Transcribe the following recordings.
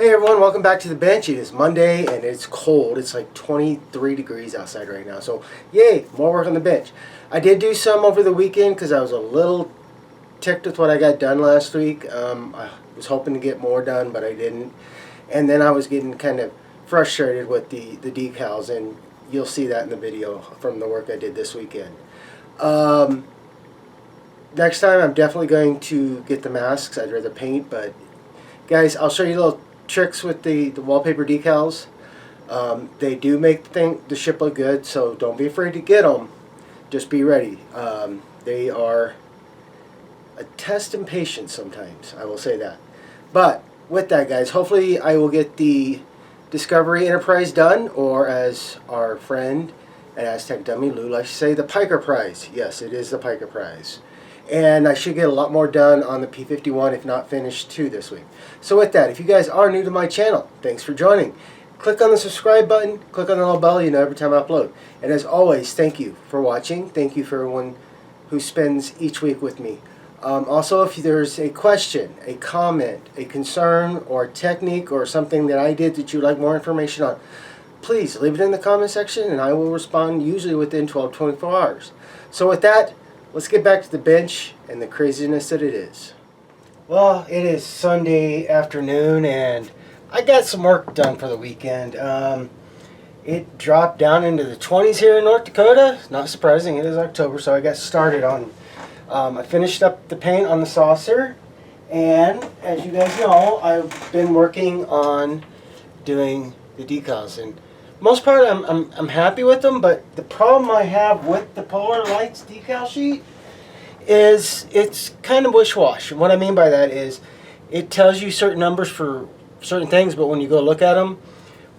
Hey everyone, welcome back to the bench. It is Monday and it's cold. It's like 23 degrees outside right now. So yay, more work on the bench. I did do some over the weekend because I was a little ticked with what I got done last week. I was hoping to get more done, but I didn't. And then I was getting kind of frustrated with the decals, and you'll see that in the video from the work I did this weekend. Next time I'm definitely going to get the masks. I'd rather paint, but guys, I'll show you little tricks with the wallpaper decals. They do make the ship look good, so don't be afraid to get them. Just be ready. They are a test in patience sometimes, I will say that. But with that, guys, hopefully I will get the Discovery Enterprise done, or as our friend at Aztec Dummy Lou likes to say, the Piker Prize. Yes, it is the Piker Prize. And I should get a lot more done on the P51, if not finished, too, this week. So with that, if you guys are new to my channel, thanks for joining. Click on the subscribe button, click on the little bell, you know every time I upload. And as always, thank you for watching. Thank you for everyone who spends each week with me. Also, if there's a question, a comment, a concern, or a technique, or something that I did that you'd like more information on, please leave it in the comment section and I will respond usually within 12 to 24 hours. So with that, let's get back to the bench and the craziness that it is. Well, it is Sunday afternoon and I got some work done for the weekend. It dropped down into the 20s here in North Dakota. Not surprising, it is October, so I got started on, I finished up the paint on the saucer, and as you guys know, I've been working on doing the decals, and most part I'm happy with them, but the problem I have with the Polar Lights decal sheet is it's kind of wish-wash. And what I mean by that is it tells you certain numbers for certain things, but when you go look at them,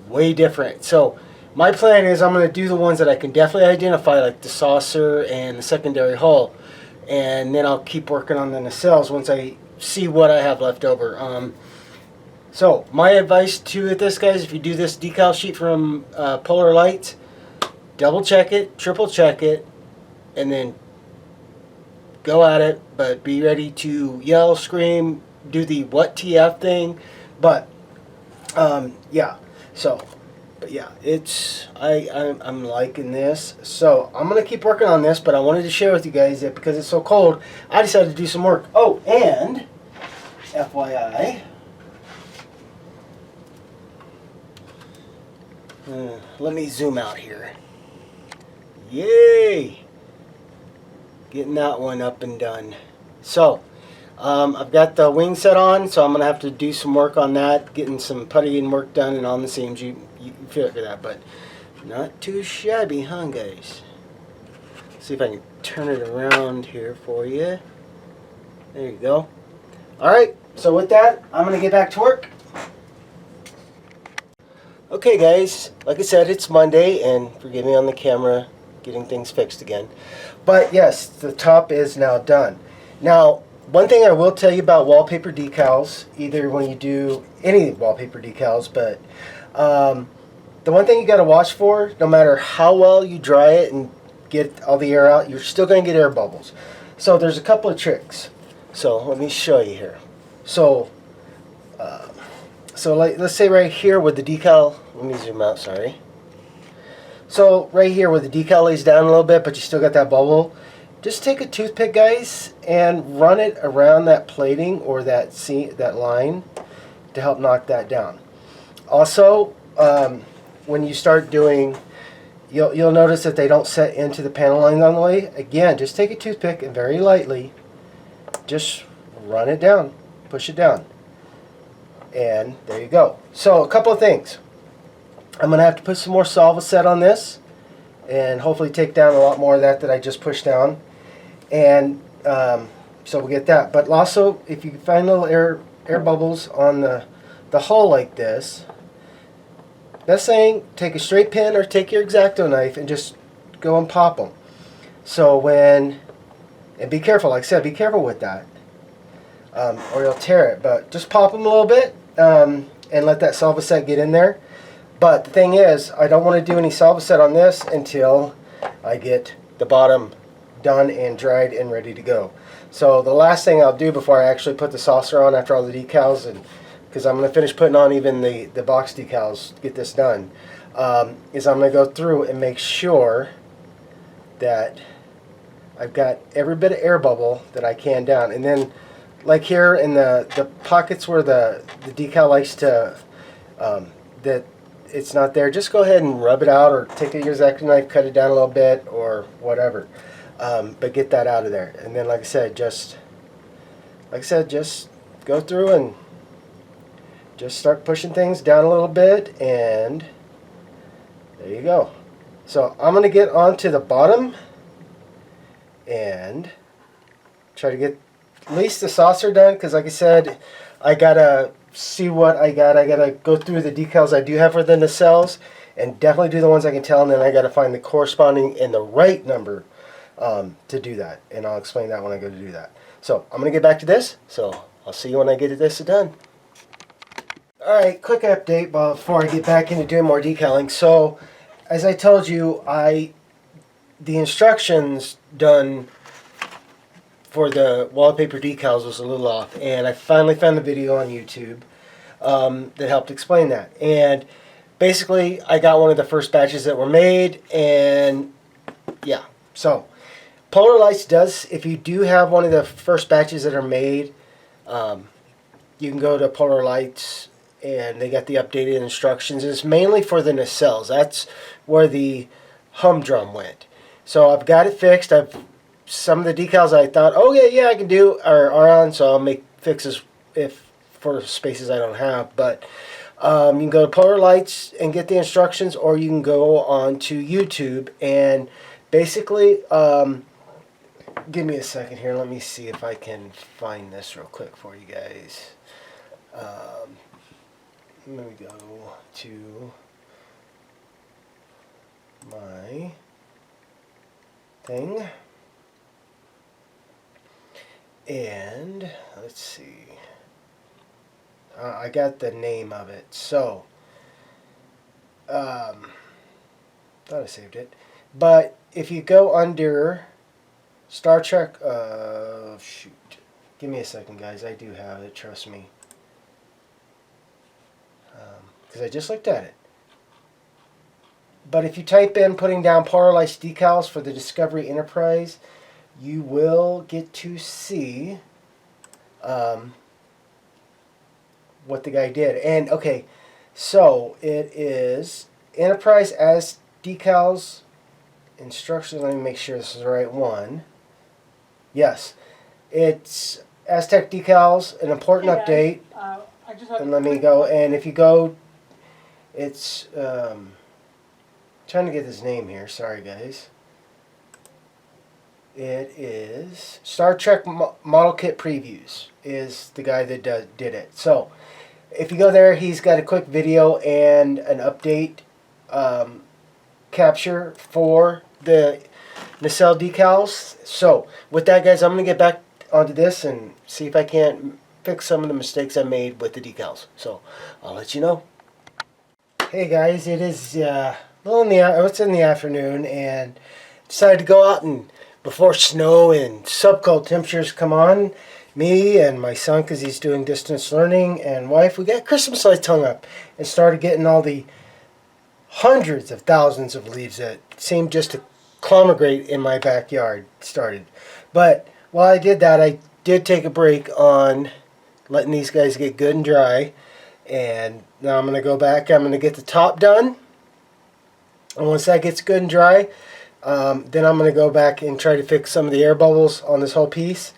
way different. So my plan is I'm going to do the ones that I can definitely identify, like the saucer and the secondary hull, and then I'll keep working on the nacelles once I see what I have left over. So my advice to this, guys, if you do this decal sheet from Polar Lights, double check it, triple check it, and then go at it, but be ready to yell, scream, do the what TF thing. But yeah, so but yeah, it's I'm liking this, so I'm gonna keep working on this. But I wanted to share with you guys that because it's so cold, I decided to do some work. Oh, and FYI, let me zoom out here. Yay! Getting that one up and done. So I've got the wing set on, so I'm gonna have to do some work on that, getting some puttying work done and on the seams. You figure that, but not too shabby, huh, guys? See if I can turn it around here for you. There you go. All right. So with that, I'm gonna get back to work. Okay, guys. Like I said, it's Monday, and forgive me on the camera getting things fixed again. But yes, the top is now done. Now, one thing I will tell you about wallpaper decals, either when you do any wallpaper decals, but the one thing you got to watch for, no matter how well you dry it and get all the air out, you're still going to get air bubbles. So there's a couple of tricks. So let me show you here. So let's say right here with the decal, let me zoom out, sorry. So right here where the decal lays down a little bit, but you still got that bubble, just take a toothpick, guys, and run it around that plating or that line to help knock that down. Also, when you start doing, you'll notice that they don't set into the panel lines on the way. Again, just take a toothpick and very lightly just run it down, push it down, and there you go. So a couple of things. I'm going to have to put some more Solvaset on this and hopefully take down a lot more of that I just pushed down. And so we'll get that. But also, if you find little air bubbles on the hull like this, best thing, take a straight pin or take your X-Acto knife and just go and pop them. So and be careful, like I said, be careful with that, or you'll tear it. But just pop them a little bit and let that Solvaset get in there. But the thing is, I don't want to do any Solvaset on this until I get the bottom done and dried and ready to go. So the last thing I'll do before I actually put the saucer on, after all the decals and because I'm going to finish putting on even the box decals to get this done, is I'm going to go through and make sure that I've got every bit of air bubble that I can down. And then, like here in the pockets where the decal likes to, that it's not there, just go ahead and rub it out, or take a X-Acto knife, cut it down a little bit, or whatever. But get that out of there. And then, like I said, just go through and just start pushing things down a little bit, and there you go. So I'm going to get onto the bottom and try to get at least the saucer done, because like I said, I gotta see what I got. I gotta go through the decals I do have for the nacelles, and definitely do the ones I can tell, and then I gotta find the corresponding and the right number to do that, and I'll explain that when I go to do that. So I'm gonna get back to this, so I'll see you when I get this done. Alright, quick update before I get back into doing more decaling. So as I told you, the instructions done for the wallpaper decals was a little off, and I finally found the video on YouTube that helped explain that. And basically, I got one of the first batches that were made, and yeah. So Polar Lights does, if you do have one of the first batches that are made, you can go to Polar Lights, and they got the updated instructions. It's mainly for the nacelles. That's where the humdrum went. So I've got it fixed. Some of the decals I thought, oh yeah, I can do are on, so I'll make fixes for spaces I don't have. But you can go to Polar Lights and get the instructions, or you can go on to YouTube and basically, give me a second here. Let me see if I can find this real quick for you guys. Let me go to my thing, and let's see, I got the name of it, so thought I saved it. But if you go under Star Trek, shoot, give me a second guys, I do have it, trust me, because I just looked at it. But if you type in putting down Polar Lights decals for the Discovery Enterprise, you will get to see what the guy did. And okay, so it is Enterprise as decals instructions. Let me make sure this is the right one. Yes, it's Aztec decals, an important update. And let me go, and if you go, it's trying to get his name here, sorry guys. It is Star Trek Model Kit Previews is the guy that did it. So if you go there, he's got a quick video and an update capture for the nacelle decals. So with that guys, I'm going to get back onto this and see if I can't fix some of the mistakes I made with the decals. So I'll let you know. Hey guys, it is it's in the afternoon, and decided to go out, and before snow and sub-cold temperatures come on, me and my son, because he's doing distance learning, and wife, we got Christmas lights hung up and started getting all the hundreds of thousands of leaves that seemed just to congregate in my backyard started. But while I did that, I did take a break on letting these guys get good and dry, and now I'm going to go back. I'm going to get the top done, and once that gets good and dry, then I'm going to go back and try to fix some of the air bubbles on this whole piece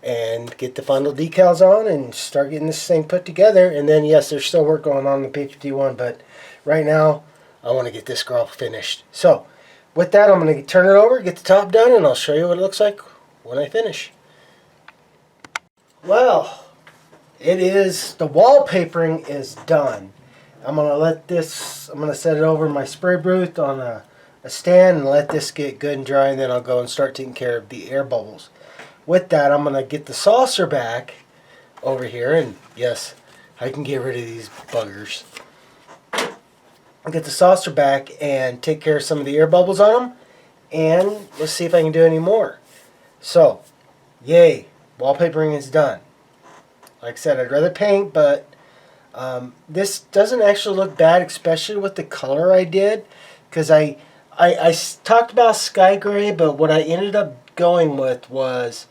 and get the final decals on and start getting this thing put together. And then yes, there's still work going on the p51, but right now I want to get this girl finished. So with that, I'm going to turn it over, get the top done, and I'll show you what it looks like when I finish. Well, it is, the wallpapering is done. I'm going to set it over my spray booth on a stand and let this get good and dry, and then I'll go and start taking care of the air bubbles. With that, I'm going to get the saucer back over here, and yes, I can get rid of these buggers. I'll get the saucer back and take care of some of the air bubbles on them, and let's see if I can do any more. So, yay, wallpapering is done. Like I said, I'd rather paint, but This doesn't actually look bad, especially with the color I did, because talked about sky gray, but what I ended up going with was,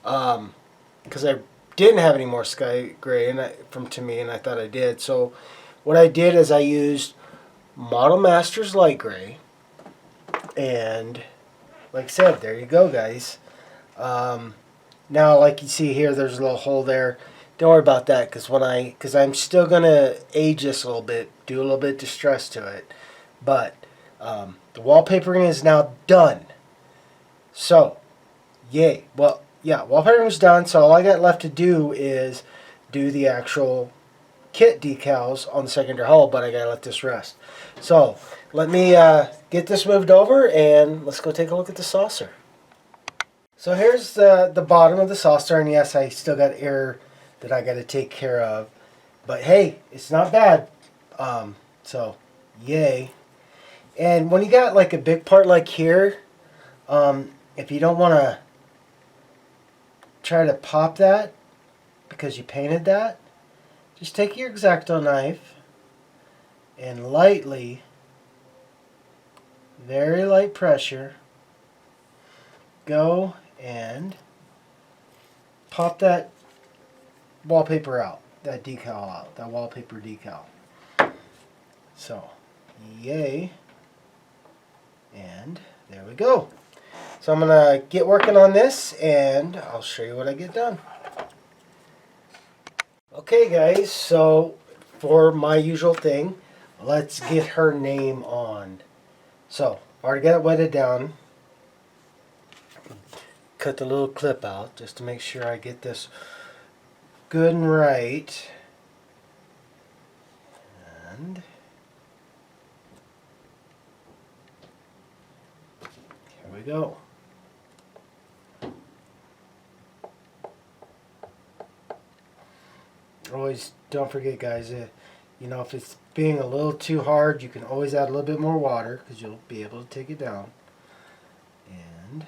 because I didn't have any more sky gray from To Me, and I thought I did. So what I did is I used Model Masters light gray, and like I said, there you go, guys. Now, like you see here, there's a little hole there. Don't worry about that, because I'm still gonna age this a little bit, do a little bit of distress to it. But the wallpapering is now done. So, yay. Well, yeah, wallpapering is done. So all I got left to do is do the actual kit decals on the secondary hull, but I gotta let this rest. So let me get this moved over, and let's go take a look at the saucer. So here's the bottom of the saucer, and yes, I still got air that I got to take care of. But hey, it's not bad. So, yay. And when you got like a big part like here, if you don't want to try to pop that because you painted that, just take your X-Acto knife and lightly, very light pressure, go and pop that wallpaper out, that decal out, that wallpaper decal. So, yay. And there we go. So I'm going to get working on this, and I'll show you what I get done. Okay, guys, so for my usual thing, let's get her name on. So, already got it wetted down. Cut the little clip out just to make sure I get this good and right. And here we go. Always don't forget, guys, you know, if it's being a little too hard, you can always add a little bit more water because you'll be able to take it down. And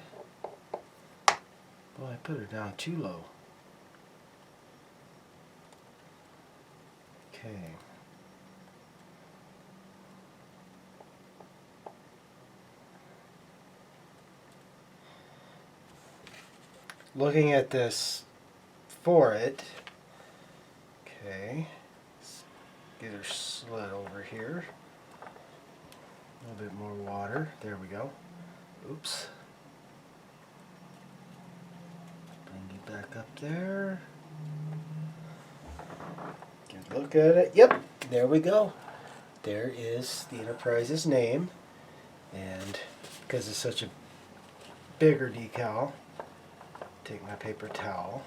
well, I put her down too low. Okay. Looking at this for it. Okay. Let's get her slid over here. A little bit more water. There we go. Oops. Bring you back up there. Good look at it. Yep, there we go. There is the Enterprise's name. And because it's such a bigger decal, take my paper towel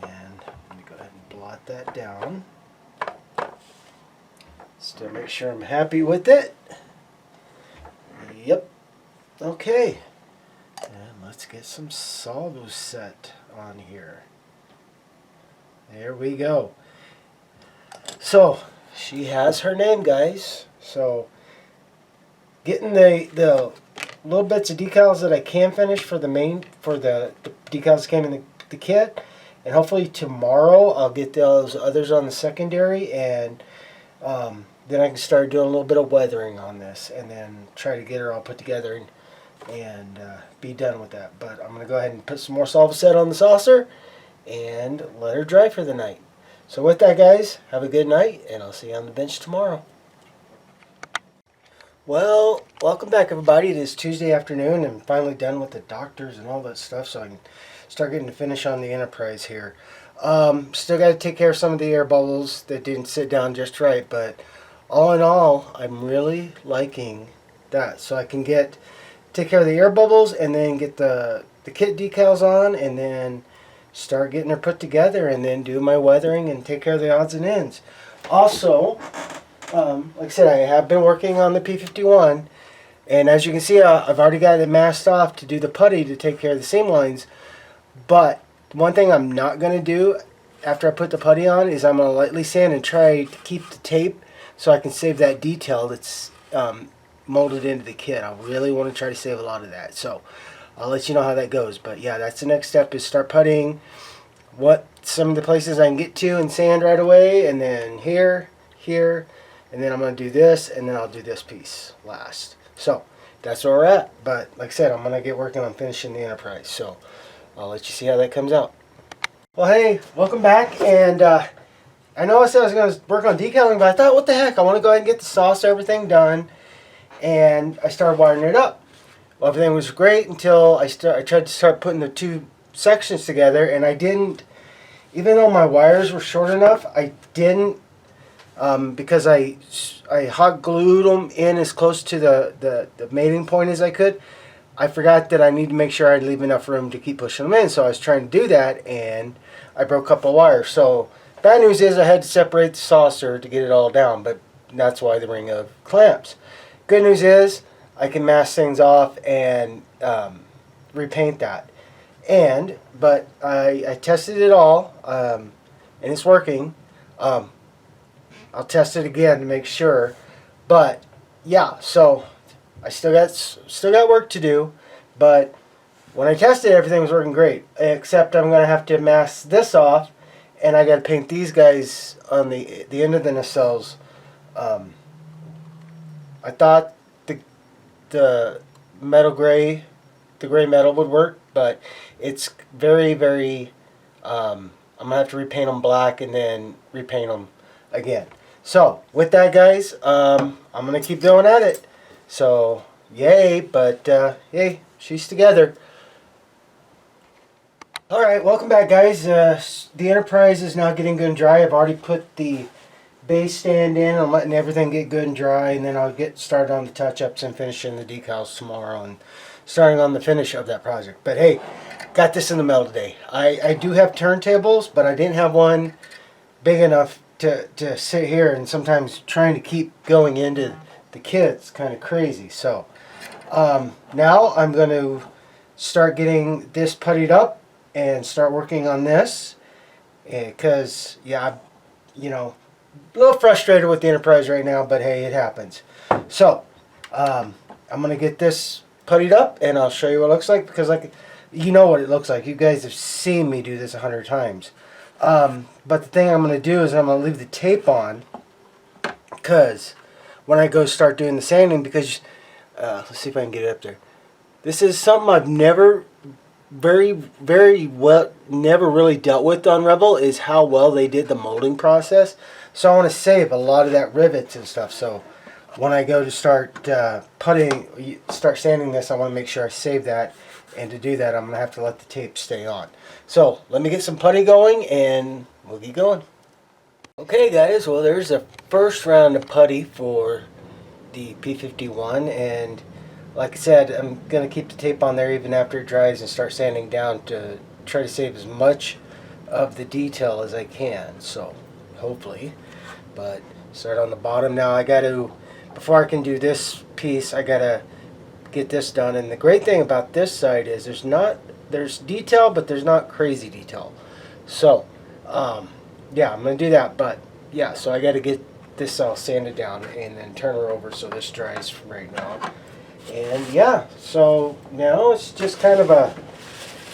and let me go ahead and blot that down. Still make sure I'm happy with it. Yep. Okay. And let's get some Salvo set on here. There we go. So she has her name, guys. So getting the little bits of decals that I can finish for the decals that came in the kit, and hopefully tomorrow I'll get those others on the secondary, and then I can start doing a little bit of weathering on this, and then try to get her all put together and be done with that. But I'm going to go ahead and put some more Salvo set on the saucer and let her dry for the night. So with that, guys, have a good night, and I'll see you on the bench tomorrow. Well, welcome back, everybody. It is Tuesday afternoon. I'm finally done with the doctors and all that stuff, so I can start getting to finish on the Enterprise here. Still got to take care of some of the air bubbles that didn't sit down just right, but all in all, I'm really liking that. So I can take care of the air bubbles and then get the kit decals on, and then start getting her put together, and then do my weathering and take care of the odds and ends. Also, like I said, I have been working on the P51, and as you can see, I've already got it masked off to do the putty to take care of the seam lines. But one thing I'm not going to do after I put the putty on is I'm going to lightly sand and try to keep the tape so I can save that detail that's molded into the kit. I really want to try to save a lot of that. So I'll let you know how that goes. But yeah, that's the next step, is start puttying, what some of the places I can get to and sand right away, and then here, and then I'm going to do this, and then I'll do this piece last. So that's where we're at. But like I said, I'm going to get working on finishing the Enterprise. So I'll let you see how that comes out. Well, hey, welcome back. And I know I said I was going to work on decaling, but I thought, what the heck? I want to go ahead and get the saucer, everything done. And I started wiring it up. Well, everything was great until I tried to start putting the two sections together, and I didn't, even though my wires were short enough, I didn't, because I hot glued them in as close to the mating point as I could. I forgot that I need to make sure I leave enough room to keep pushing them in, so I was trying to do that, and I broke a couple of wires. So bad news is I had to separate the saucer to get it all down, but that's why the ring of clamps. Good news is I can mask things off and repaint that. But I tested it all, and it's working. I'll test it again to make sure. But yeah, so I still got work to do. But when I tested, everything was working great. Except I'm gonna have to mask this off, and I got to paint these guys on the end of the nacelles. I thought the gray metal would work, but it's very I'm gonna have to repaint them black and then repaint them again. So with that, guys, I'm gonna keep going at it. So yay, but yay, she's together. All right, welcome back, guys. The Enterprise is now getting good and dry. I've already put the base stand in. I'm letting everything get good and dry, and then I'll get started on the touch-ups and finishing the decals tomorrow and starting on the finish of that project. But hey, got this in the mail today. I do have turntables, but I didn't have one big enough to sit here, and sometimes trying to keep going into the kit's kind of crazy. So now I'm going to start getting this puttied up and start working on this, because yeah, you know, a little frustrated with the Enterprise right now, but hey, it happens. So I'm gonna get this puttied up and I'll show you what it looks like, because like, you know what it looks like. You guys have seen me do this 100 times. But the thing I'm gonna do is I'm gonna leave the tape on, because when I go start doing the sanding, because let's see if I can get it up there. This is something I've never very well never really dealt with on Rebel, is how well they did the molding process. So I want to save a lot of that rivets and stuff. So when I go to start start sanding this, I want to make sure I save that. And to do that, I'm going to have to let the tape stay on. So let me get some putty going and we'll get going. Okay, guys. Well, there's the first round of putty for the P51, and like I said, I'm going to keep the tape on there even after it dries and start sanding down to try to save as much of the detail as I can. So hopefully. But start on the bottom now. I got to, before I can do this piece, I got to get this done. And the great thing about this side is there's detail, but there's not crazy detail. So yeah, I'm going to do that. But yeah, so I got to get this all sanded down and then turn her over so this dries right now. And yeah, so now it's just kind of a,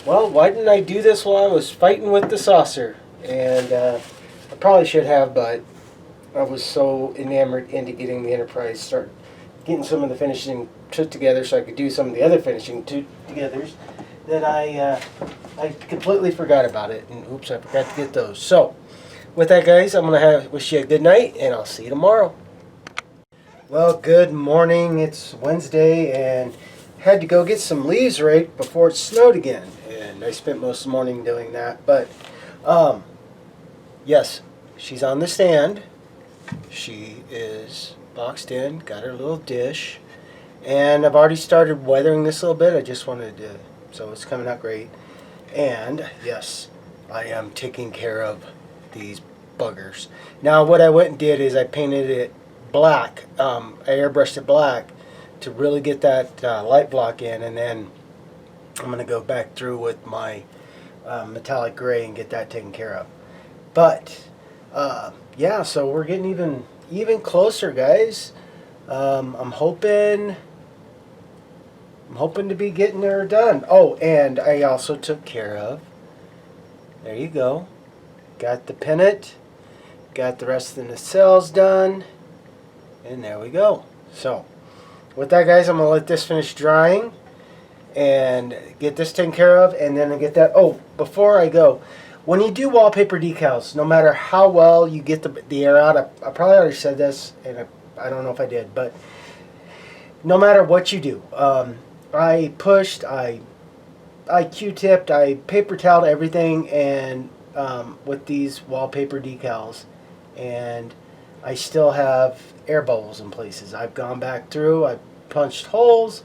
well, why didn't I do this while I was fighting with the saucer? And I probably should have, but I was so enamored into getting the Enterprise, start getting some of the finishing put together so I could do some of the other finishing togethers, that I completely forgot about it. And oops, I forgot to get those. So with that, guys, I'm going to wish you a good night, and I'll see you tomorrow. Well, good morning. It's Wednesday, and had to go get some leaves raked before it snowed again. And I spent most of the morning doing that. But yes, she's on the stand. She is boxed in, got her little dish, and I've already started weathering this a little bit. I just wanted to, so it's coming out great. And yes, I am taking care of these buggers. Now what I went and did is I painted it black. I airbrushed it black to really get that light block in, and then I'm going to go back through with my metallic gray and get that taken care of. But yeah, so we're getting even closer, guys. I'm hoping to be getting her done. Oh, and I also took care of There you go. Got the pennant. Got the rest of the nacelles done. And there we go. So, with that, guys, I'm going to let this finish drying and get this taken care of, and then I get that. Oh, before I go, when you do wallpaper decals, no matter how well you get the air out, I probably already said this, and I don't know if I did, but no matter what you do, I pushed, I Q-tipped, I paper toweled everything, and with these wallpaper decals, and I still have air bubbles in places. I've gone back through, I've punched holes,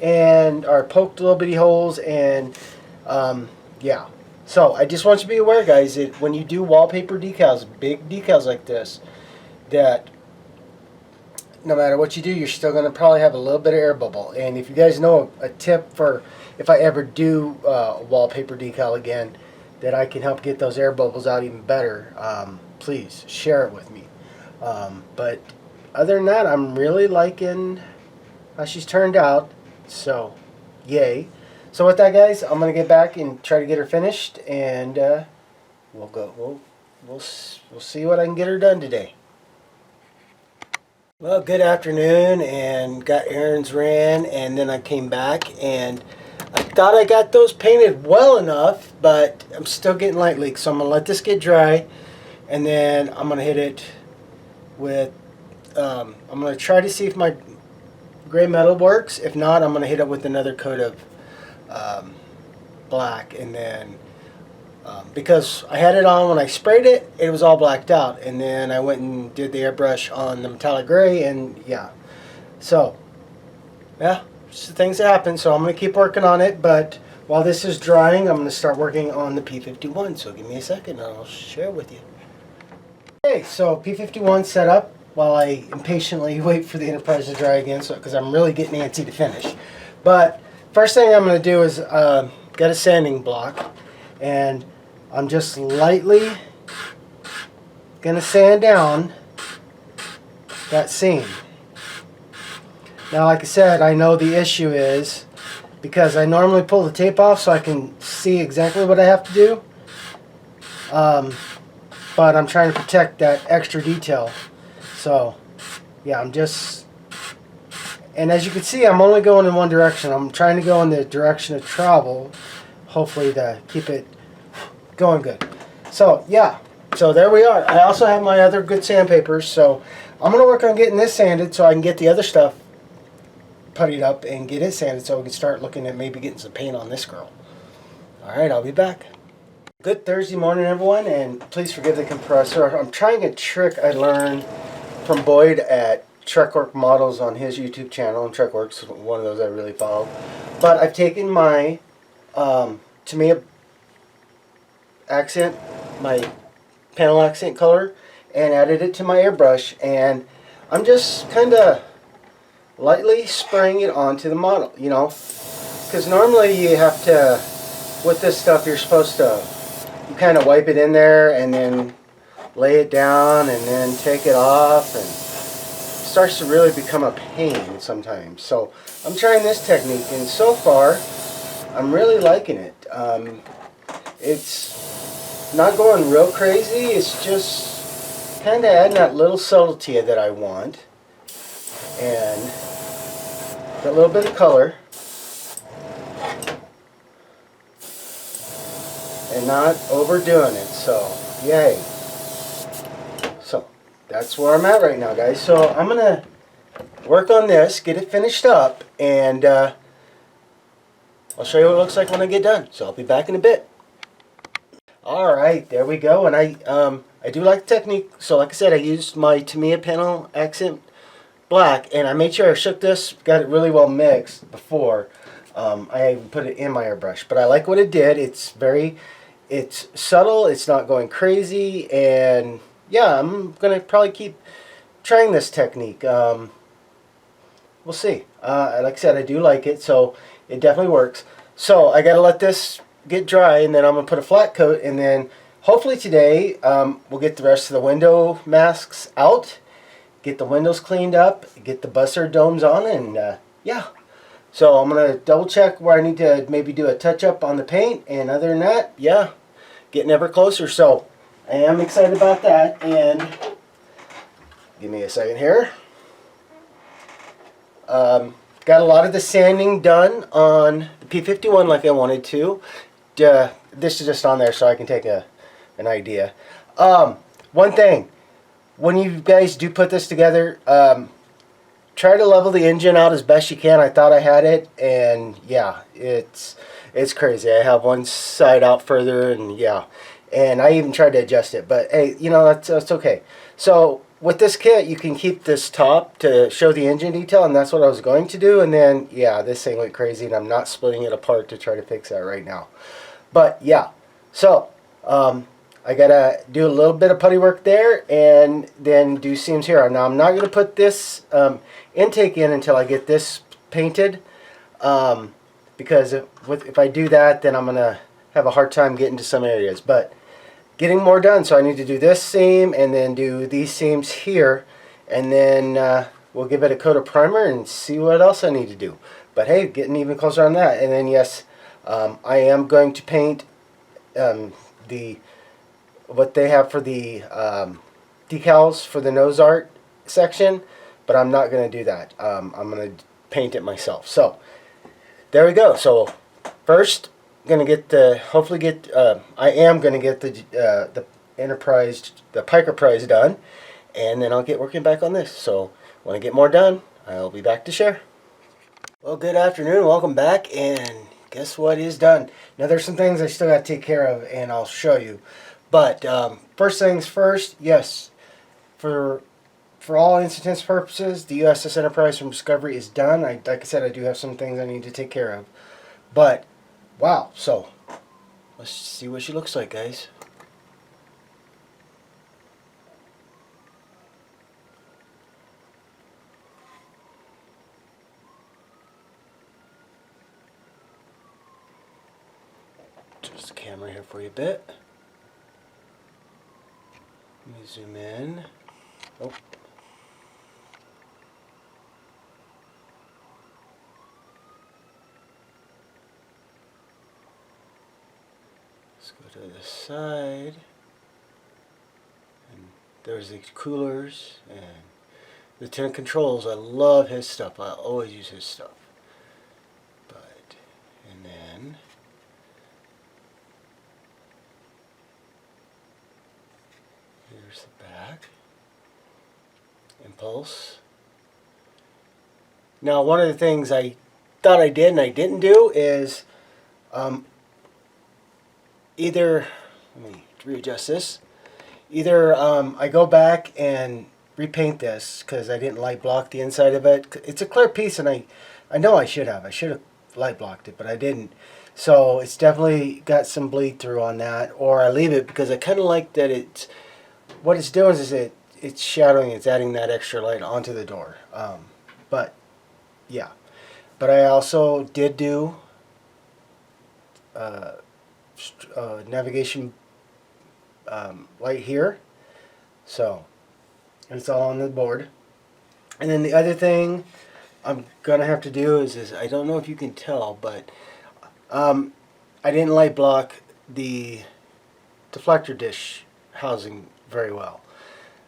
or poked little bitty holes, and yeah. So I just want you to be aware, guys, that when you do wallpaper decals, big decals like this, that no matter what you do, you're still going to probably have a little bit of air bubble. And if you guys know a tip for if I ever do wallpaper decal again, that I can help get those air bubbles out even better, please share it with me. But other than that, I'm really liking how she's turned out. So, yay. So with that, guys, I'm going to get back and try to get her finished, and we'll see what I can get her done today. Well, good afternoon, and got errands ran, and then I came back, and I thought I got those painted well enough, but I'm still getting light leaks, so I'm going to let this get dry, and then I'm going to hit it with, I'm going to try to see if my gray metal works. If not, I'm going to hit it with another coat of black, and then because I had it on when I sprayed it, it was all blacked out, and then I went and did the airbrush on the metallic gray, and yeah, so yeah, just the things that happen. So I'm going to keep working on it, but while this is drying, I'm going to start working on the P51, so give me a second and I'll share with you. Okay, so P51 set up while I impatiently wait for the Enterprise to dry again, so because I'm really getting antsy to finish. But first thing I'm going to do is get a sanding block, and I'm just lightly going to sand down that seam. Now, like I said, I know the issue is because I normally pull the tape off so I can see exactly what I have to do. But I'm trying to protect that extra detail. So, yeah, I'm just... And as you can see, I'm only going in one direction. I'm trying to go in the direction of travel, hopefully to keep it going good. So, yeah. So, there we are. I also have my other good sandpapers, so I'm going to work on getting this sanded so I can get the other stuff puttied up and get it sanded so we can start looking at maybe getting some paint on this girl. Alright, I'll be back. Good Thursday morning, everyone, and please forgive the compressor. I'm trying a trick I learned from Boyd at Trekwork Models on his YouTube channel, and Trekwork's one of those I really follow. But I've taken my T.B.I accent, my panel accent color, and added it to my airbrush, and I'm just kind of lightly spraying it onto the model, you know, because normally you have to, with this stuff, you're supposed to, you kind of wipe it in there and then lay it down and then take it off, and it starts to really become a pain sometimes. So I'm trying this technique, and so far I'm really liking it. It's not going real crazy, it's just kind of adding that little subtlety that I want, and a little bit of color, and not overdoing it. So yay. So that's where I'm at right now, guys. So I'm gonna work on this, get it finished up, and I'll show you what it looks like when I get done. So I'll be back in a bit. Alright, there we go. And I do like the technique. So like I said, I used my T.B.I panel accent black, and I made sure I shook this, got it really well mixed before I even put it in my airbrush. But I like what it did. It's subtle, it's not going crazy, and yeah, I'm gonna probably keep trying this technique. We'll see. Like I said, I do like it, so it definitely works. So I gotta let this get dry, and then I'm gonna put a flat coat, and then hopefully today we'll get the rest of the window masks out, get the windows cleaned up, get the bus domes on, and yeah. So I'm going to double check where I need to maybe do a touch up on the paint, and other than that, yeah, getting ever closer. So I am excited about that. And give me a second here. Got a lot of the sanding done on the P51 like I wanted to. This is just on there so I can take an idea. One thing, when you guys do put this together, try to level the engine out as best you can. I thought I had it, and yeah, it's crazy. I have one side out further, and yeah, and I even tried to adjust it, but hey, you know, that's okay. So with this kit, you can keep this top to show the engine detail, and that's what I was going to do. And then yeah, this thing went crazy, and I'm not splitting it apart to try to fix that right now. But yeah, so I gotta do a little bit of putty work there, and then do seams here. Now I'm not gonna put this intake in until I get this painted, because if I do that, then I'm gonna have a hard time getting to some areas. But getting more done, so I need to do this seam and then do these seams here, and then we'll give it a coat of primer and see what else I need to do. But hey, getting even closer on that. And then yes, I am going to paint what they have for the decals for the nose art section, but I'm not going to do that. I'm going to paint it myself. So there we go. So first, going to get I am going to get the Piker Prize done, and then I'll get working back on this. So when I get more done, I'll be back to share. Well, good afternoon, welcome back, and guess what is done. Now there's some things I still got to take care of, and I'll show you. But first things first, yes, for all intents and purposes, the USS Enterprise from Discovery is done. Like I said, I do have some things I need to take care of. But wow, so let's see what she looks like, guys. Just the camera here for you a bit. Let me zoom in. Oh. Let's go to the side. And there's the coolers and Lieutenant Controls. I love his stuff. I always use his stuff. But, and then here's the back. Impulse. Now, one of the things I thought I did and I didn't do is either, let me readjust this, either I go back and repaint this because I didn't light block the inside of it. It's a clear piece, and I know I should have. I should have light blocked it, but I didn't. So it's definitely got some bleed through on that, or I leave it because I kind of like that it's, what it's doing is it's shadowing, it's adding that extra light onto the door. But yeah, but I also did do navigation light here, so it's all on the board. And then the other thing I'm gonna have to do is I don't know if you can tell, but I didn't light block the deflector dish housing very well.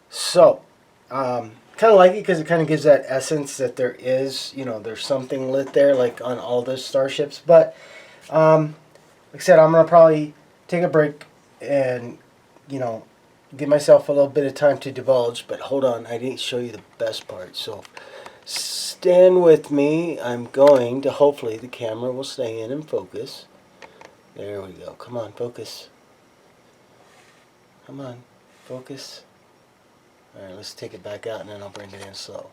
So kind of like it because it kind of gives that essence that there is, you know, there's something lit there, like on all those starships. But like I said, I'm gonna probably take a break and, you know, give myself a little bit of time to divulge. But hold on, I didn't show you the best part, so stand with me. I'm going to, hopefully the camera will stay in and focus. There we go. Come on, focus. Come on, focus. Alright, let's take it back out and then I'll bring it in slow.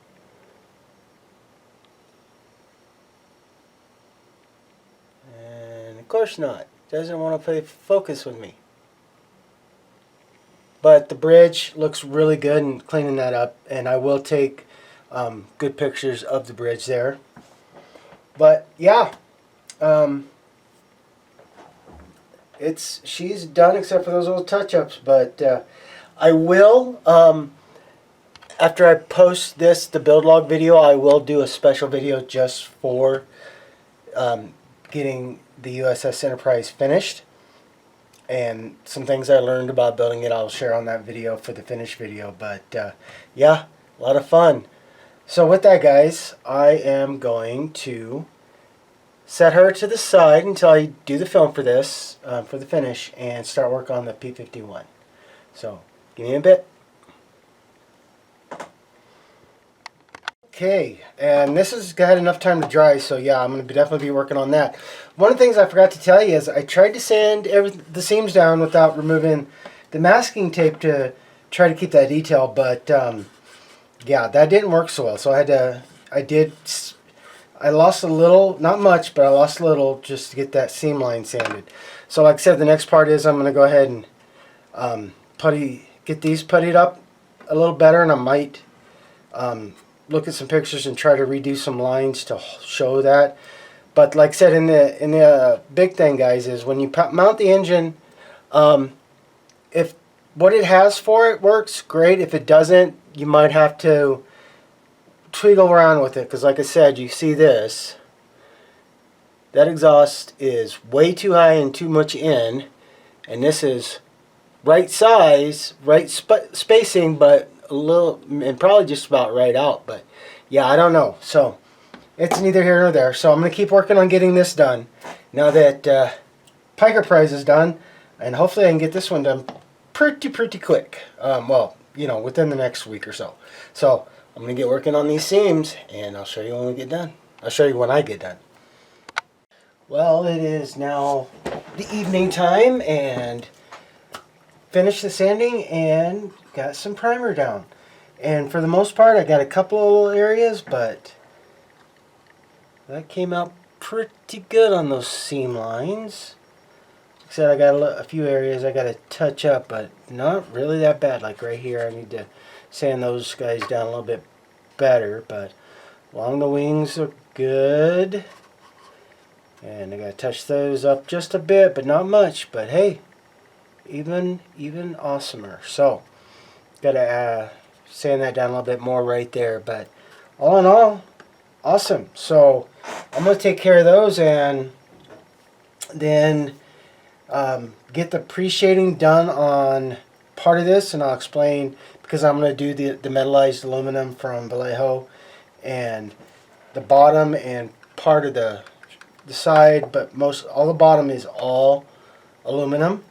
And of course not. Doesn't want to play focus with me. But the bridge looks really good, and cleaning that up, and I will take good pictures of the bridge there. But yeah, she's done except for those little touch-ups. But I will, after I post the build log video, I will do a special video just for getting the USS Enterprise finished. and some things I learned about building it I'll share on that video for the finished video. But yeah, a lot of fun. So with that, guys, I am going to set her to the side until I do the film for this, for the finish, and start work on the P51. So give me a bit. Okay, and this has got enough time to dry, so yeah, I'm going to definitely be working on that. One of the things I forgot to tell you is I tried to sand the seams down without removing the masking tape to try to keep that detail, but yeah, that didn't work so well. So I lost a little, not much, but I lost a little just to get that seam line sanded. So like I said, the next part is I'm going to go ahead and get these puttied up a little better, and I might look at some pictures and try to redo some lines to show that. But like I said, in the big thing, guys, is when you mount the engine, if what it has for it works, great. If it doesn't, you might have to twiggle around with it, because like I said, you see this, that exhaust is way too high and too much in, and this is right size, right spacing, but a little, and probably just about right out. But yeah, I don't know, so it's neither here nor there. So I'm going to keep working on getting this done now that Piker Prize is done, and hopefully I can get this one done pretty quick. Well, you know, within the next week or so. So I'm going to get working on these seams, and I'll show you when we get done. I'll show you when I get done. Well, it is now the evening time, and finished the sanding and got some primer down. And for the most part, I got a couple of little areas, but that came out pretty good on those seam lines. Like I said, I got a few areas I got to touch up, but not really that bad. Like right here, I need to sand those guys down a little bit better, but along the wings are good. And I got to touch those up just a bit, but not much. But hey, even awesomer. So gotta sand that down a little bit more right there, but all in all, awesome. So I'm gonna take care of those, and then get the pre-shading done on part of this, and I'll explain, because I'm gonna do the metallized aluminum from Vallejo, and the bottom and part of the side, but all the bottom is all aluminum.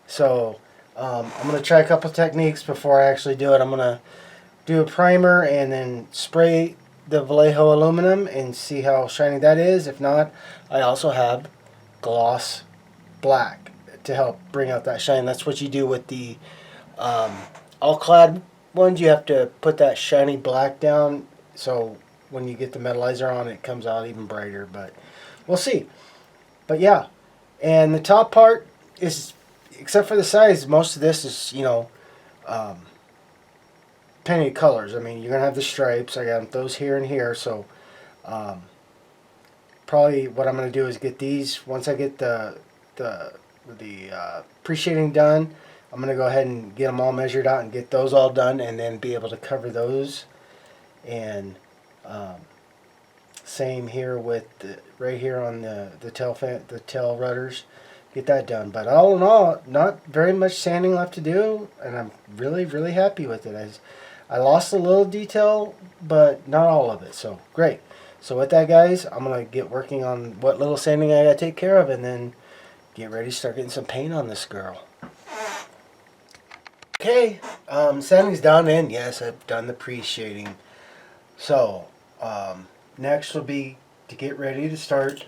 So I'm going to try a couple techniques before I actually do it. I'm going to do a primer and then spray the Vallejo aluminum and see how shiny that is. If not, I also have gloss black to help bring out that shine. That's what you do with the all clad ones. You have to put that shiny black down, so when you get the metallizer on, it comes out even brighter. But we'll see. But yeah, and the top part is, except for the sides, most of this is, you know, painted colors. I mean, you're going to have the stripes. I got those here and here. So probably what I'm going to do is get these, once I get the pre-shading done, I'm going to go ahead and get them all measured out and get those all done, and then be able to cover those. And same here with right here on the tail rudders. Get that done. But all in all, not very much sanding left to do, and I'm really happy with it. I lost a little detail, but not all of it, so great. So with that, guys, I'm going to get working on what little sanding I got to take care of, and then get ready to start getting some paint on this girl. Okay, sanding's done, and yes, I've done the pre-shading. So next will be to get ready to start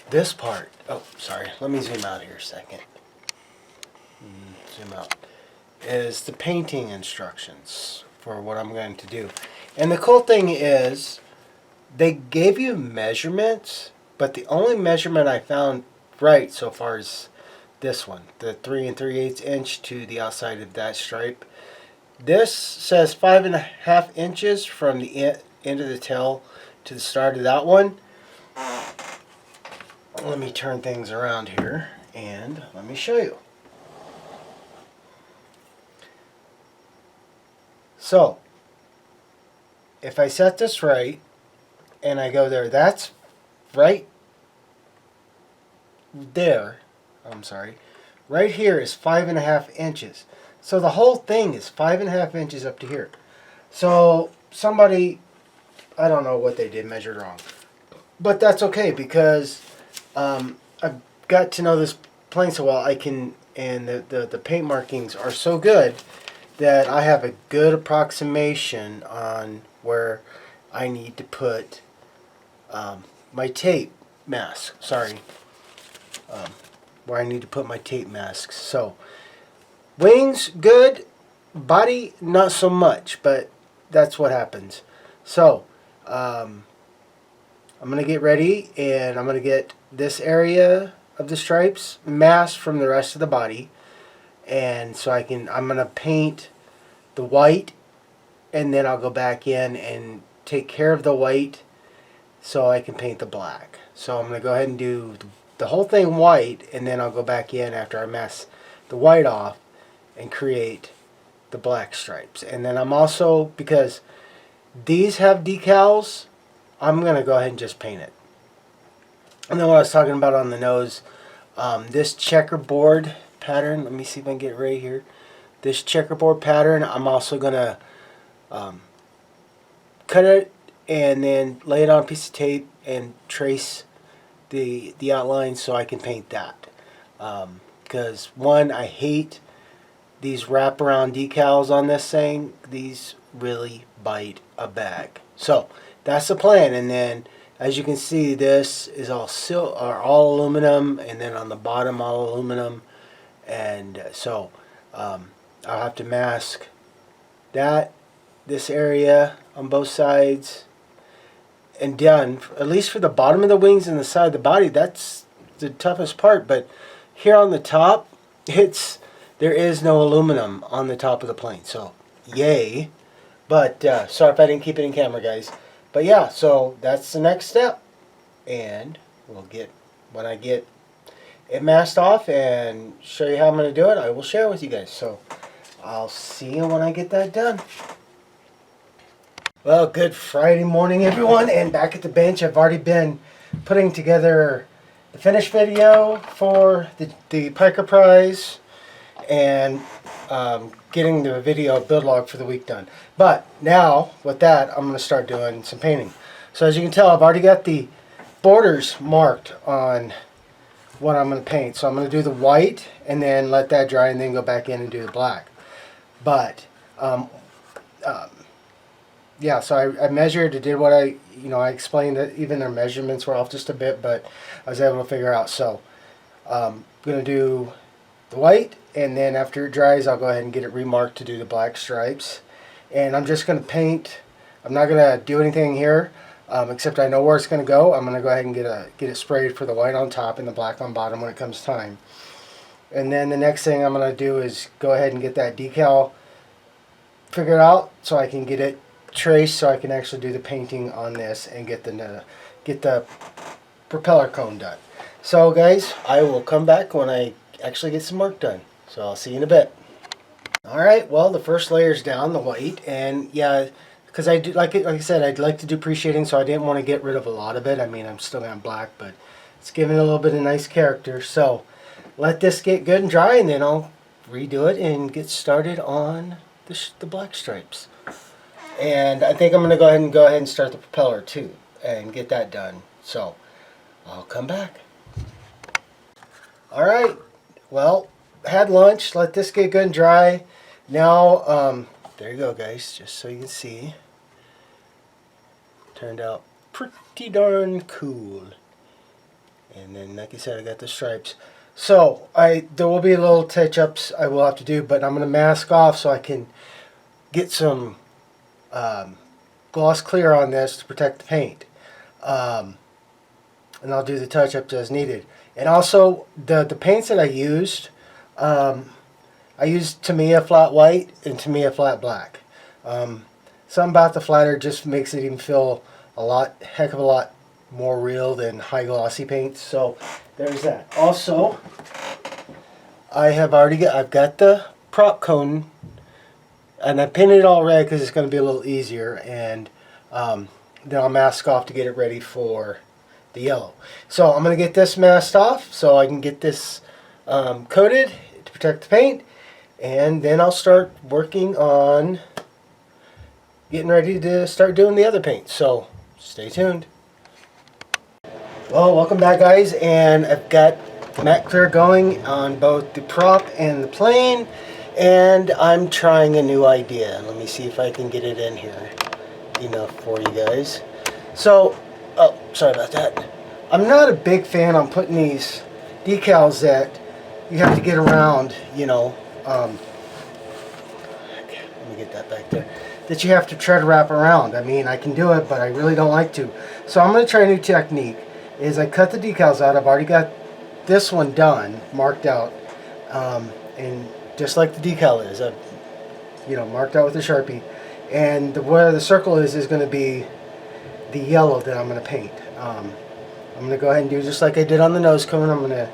this part. Oh, sorry. Let me zoom out here a second. Zoom out. Is the painting instructions for what I'm going to do. And the cool thing is, they gave you measurements, but the only measurement I found right so far is this one, the 3 3/8 inch to the outside of that stripe. This says 5.5 inches from the end of the tail to the start of that one. Let me turn things around here and let me show you. So if I set this right and I go there, that's right there. I'm sorry. right here is 5.5 inches. So the whole thing is 5.5 inches up to here. So somebody, I don't know what they did, measured wrong. But that's okay because I've got to know this plane so well. I can, and the paint markings are so good that I have a good approximation on where I need to put my tape mask. Sorry. Where I need to put my tape masks. So, wings, good. Body, not so much, but that's what happens. So, I'm going to get ready and I'm going to get this area of the stripes masked from the rest of the body. And so I'm going to paint the white and then I'll go back in and take care of the white so I can paint the black. So I'm going to go ahead and do the whole thing white, and then I'll go back in after I mess the white off and create the black stripes. And then I'm also, because these have decals, I'm going to go ahead and just paint it. And then what I was talking about on the nose, this checkerboard pattern, let me see if I can get it right here. This checkerboard pattern, I'm also going to cut it and then lay it on a piece of tape and trace the outline so I can paint that. Because one, I hate these wraparound decals on this thing. These really bite a bag. So that's the plan. And then as you can see, this is all aluminum, and then on the bottom all aluminum. And so I'll have to mask this area on both sides, and done, at least for the bottom of the wings and the side of the body. That's the toughest part. But here on the top, there is no aluminum on the top of the plane, so yay. But sorry if I didn't keep it in camera, guys. But yeah, so that's the next step, and when I get it masked off and show you how I'm going to do it, I will share with you guys. So I'll see you when I get that done. Well, good Friday morning, everyone, and back at the bench. I've already been putting together the finished video for the Piker Prize and getting the video build log for the week done. But now, with that, I'm going to start doing some painting. So as you can tell, I've already got the borders marked on what I'm going to paint. So I'm going to do the white and then let that dry and then go back in and do the black. But yeah, so I measured, I did what I explained that even their measurements were off just a bit, but I was able to figure out. So I'm going to do the white, and then after it dries, I'll go ahead and get it remarked to do the black stripes. And I'm just going to paint. I'm not going to do anything here, except I know where it's going to go. I'm going to go ahead and get it sprayed for the white on top and the black on bottom when it comes time. And then the next thing I'm going to do is go ahead and get that decal figured out so I can get it traced so I can actually do the painting on this and get the propeller cone done. So guys, I will come back when I actually get some work done. So I'll see you in a bit. Alright, well, the first layer's down, the white, and yeah, because I do like I said, I'd like to do pre-shading, so I didn't want to get rid of a lot of it. I mean, I'm still on black, but it's giving it a little bit of nice character. So let this get good and dry, and then I'll redo it and get started on the black stripes. And I think I'm going to go ahead and start the propeller too and get that done. So I'll come back. Alright, well, had lunch, let this get good and dry. Now, there you go, guys, just so you can see. Turned out pretty darn cool. And then, like I said, I got the stripes. So there will be a little touch-ups I will have to do, but I'm going to mask off so I can get some gloss clear on this to protect the paint. And I'll do the touch-ups as needed. And also, the paints that I used T.B.I flat white and T.B.I flat black. Something about the flatter just makes it even feel heck of a lot more real than high glossy paints. So there's that. Also, I've got the prop cone, and I painted it all red because it's going to be a little easier, and then I'll mask off to get it ready for the yellow. So I'm going to get this masked off so I can get this coated to protect the paint, and then I'll start working on getting ready to start doing the other paint. So stay tuned. Well, welcome back, guys, and I've got the matte clear going on both the prop and the plane, and I'm trying a new idea. Let me see if I can get it in here enough for you guys. So, oh, sorry about that. I'm not a big fan on putting these decals that you have to get around, you know, let me get that back there, that you have to try to wrap around. I mean, I can do it, but I really don't like to. So I'm going to try a new technique. Is I cut the decals out. I've already got this one done, marked out, and just like the decal is, I've, you know, marked out with a Sharpie. And where the circle is going to be the yellow that I'm going to paint. I'm going to go ahead and do just like I did on the nose cone. I'm going to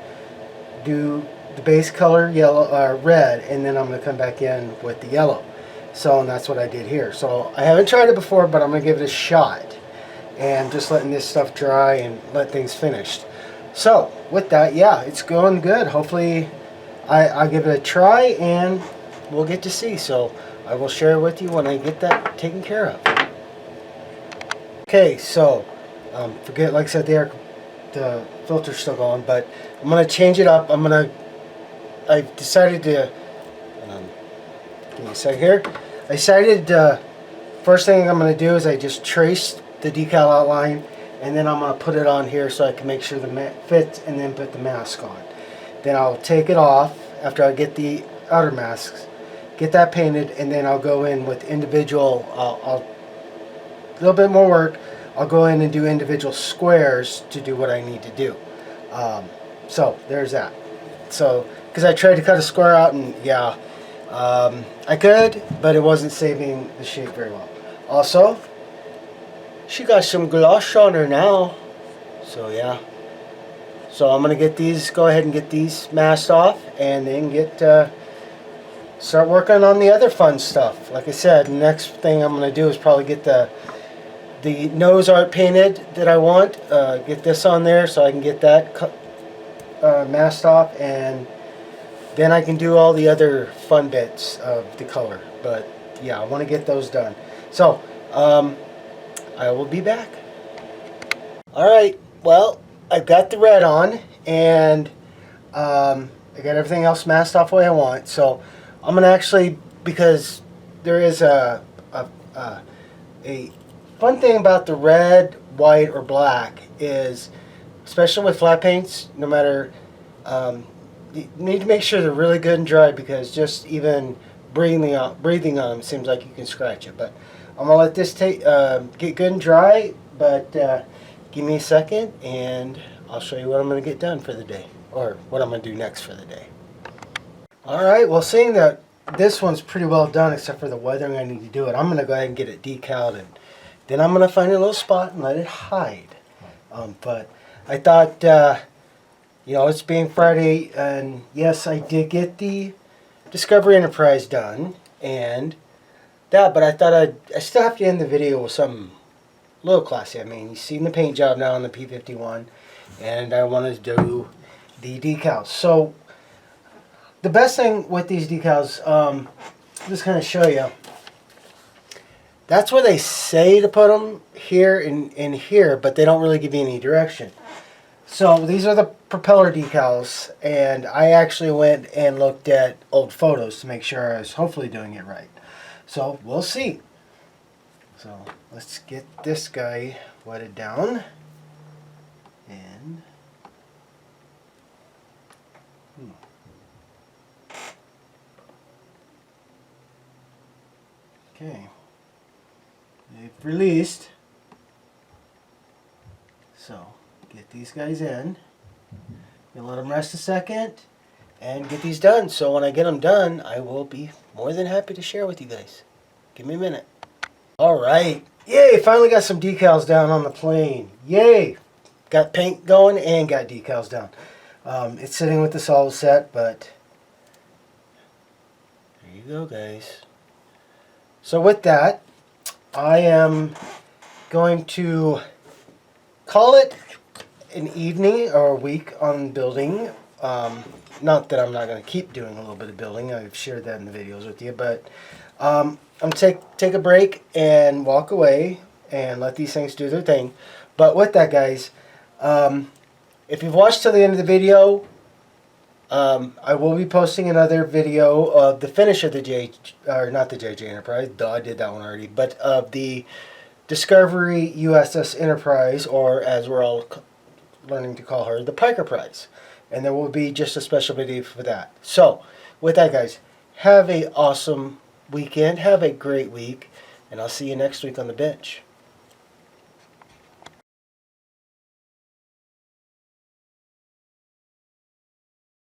do the base color yellow, red, and then I'm going to come back in with the yellow. So, and that's what I did here. So I haven't tried it before, but I'm going to give it a shot. And just letting this stuff dry and let things finished. So with that, yeah, it's going good. Hopefully I'll give it a try and we'll get to see. So I will share with you when I get that taken care of. Okay, so forget, like I said, the filter's still going, but I'm gonna change it up. I've decided to give me a second here. I decided first thing I'm gonna do is I just traced the decal outline, and then I'm going to put it on here so I can make sure the mat fits, and then put the mask on. Then I'll take it off after I get the outer masks, get that painted, and then I'll go in with individual, a little bit more work, I'll go in and do individual squares to do what I need to do. So there's that. So, because I tried to cut a square out, and yeah, I could, but it wasn't saving the shape very well. Also, she got some gloss on her now, so yeah. So I'm gonna get these, go ahead and get these masked off, and then start working on the other fun stuff. Like I said, next thing I'm gonna do is probably get the nose art painted that I want. Get this on there so I can get that masked off, and then I can do all the other fun bits of the color. But yeah, I want to get those done. So I will be back. Alright, well, I've got the red on, and I got everything else masked off the way I want. So I'm going to actually, because there is a fun thing about the red, white, or black is, especially with flat paints, no matter, you need to make sure they're really good and dry, because just even breathing on them seems like you can scratch it. But I'm going to let this get good and dry, but give me a second and I'll show you what I'm going to get done for the day, or what I'm going to do next for the day. Alright, well, seeing that this one's pretty well done except for the weathering I need to do it, I'm going to go ahead and get it decaled, and then I'm going to find a little spot and let it hide. But I thought, you know, it's being Friday, and yes, I did get the Discovery Enterprise done, and that, but I thought I still have to end the video with something a little classy. I mean, you've seen the paint job now on the P51, and I wanted to do the decals. So the best thing with these decals, just kind of show you, that's where they say to put them, here and here, but they don't really give you any direction. So these are the propeller decals, and I actually went and looked at old photos to make sure I was hopefully doing it right. So we'll see. So let's get this guy wetted down. And okay, they've released. So get these guys in. We'll let them rest a second and get these done. So when I get them done, I will be more than happy to share with you guys. Give me a minute. Alright. Yay! Finally got some decals down on the plane. Yay! Got paint going and got decals down. It's sitting with the solid set, but there you go, guys. So with that, I am going to call it an evening or a week on building Not that I'm not going to keep doing a little bit of building. I've shared that in the videos with you, but I'm take a break and walk away and let these things do their thing. But with that, guys, if you've watched till the end of the video, I will be posting another video of the finish of the or not the JJ Enterprise. Duh, I did that one already. But of the Discovery USS Enterprise, or as we're all learning to call her, the Piker Prize. And there will be just a special video for that. So, with that, guys, have a awesome weekend. Have a great week. And I'll see you next week on the bench.